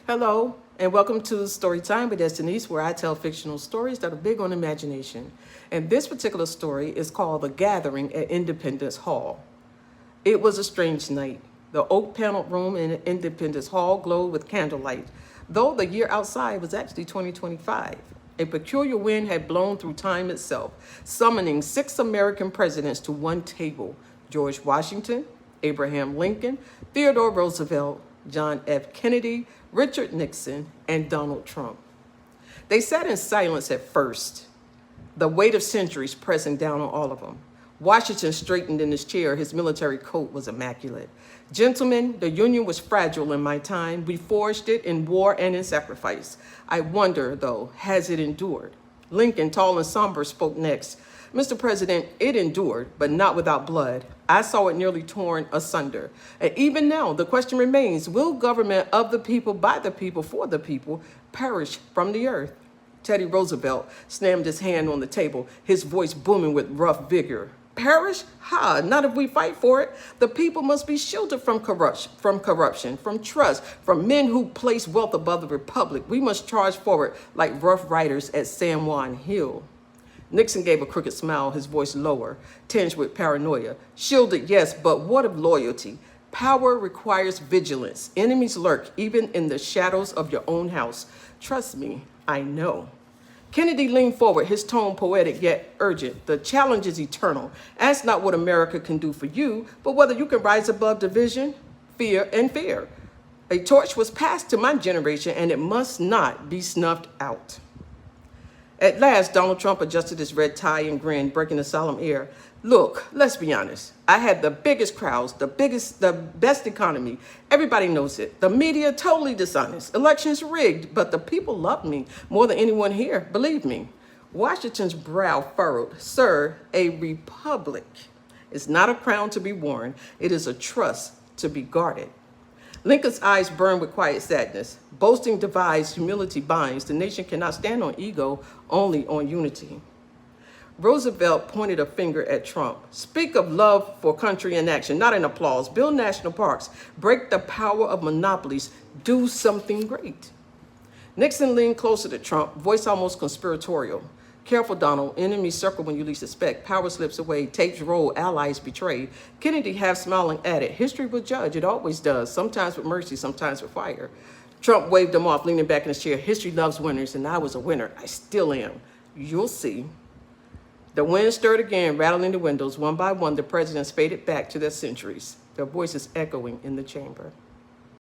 Hello, and welcome to Storytime with Denise, where I tell fictional stories that are big on imagination. And this particular story is called The Gathering at Independence Hall. It was a strange night. The oak-paneled room in Independence Hall glowed with candlelight, though the year outside was actually 2025. A peculiar wind had blown through time itself, summoning 6 American presidents to one table: George Washington, Abraham Lincoln, Theodore Roosevelt, John F. Kennedy, Richard Nixon, and Donald Trump. They sat in silence at first, the weight of centuries pressing down on all of them. Washington straightened in his chair. His military coat was immaculate. Gentlemen, the Union was fragile in my time. We forged it in war and in sacrifice. I wonder, though, has it endured? Lincoln, tall and somber, spoke next. Mr. President, it endured, but not without blood. I saw it nearly torn asunder. And even now, the question remains, will government of the people, by the people, for the people, perish from the earth? Teddy Roosevelt slammed his hand on the table, his voice booming with rough vigor. Perish? Ha, not if we fight for it. The people must be shielded from corruption, from trust, from men who place wealth above the republic. We must charge forward like rough riders at San Juan Hill. Nixon gave a crooked smile, his voice lower, tinged with paranoia. Shielded, yes, but what of loyalty? Power requires vigilance. Enemies lurk, even in the shadows of your own house. Trust me, I know. Kennedy leaned forward, his tone poetic yet urgent. The challenge is eternal. Ask not what America can do for you, but whether you can rise above division, fear, and fear. A torch was passed to my generation, and it must not be snuffed out. At last, Donald Trump adjusted his red tie and grinned, breaking the solemn air. Look, let's be honest. I had the biggest crowds, the best economy. Everybody knows it. The media, totally dishonest. Elections rigged, but the people loved me more than anyone here, believe me. Washington's brow furrowed. Sir, a republic is not a crown to be worn. It is a trust to be guarded. Lincoln's eyes burned with quiet sadness. Boasting divides, humility binds. The nation cannot stand on ego, only on unity. Roosevelt pointed a finger at Trump. Speak of love for country in action, not in applause. Build national parks. Break the power of monopolies. Do something great. Nixon leaned closer to Trump, voice almost conspiratorial. Careful, Donald. Enemies circle when you least expect. Power slips away. Tapes roll. Allies betray. Kennedy, half smiling, added, history will judge. It always does. Sometimes with mercy, sometimes with fire. Trump waved him off, leaning back in his chair. History loves winners, and I was a winner. I still am. You'll see. The wind stirred again, rattling the windows. One by one, the presidents faded back to their centuries, their voices echoing in the chamber.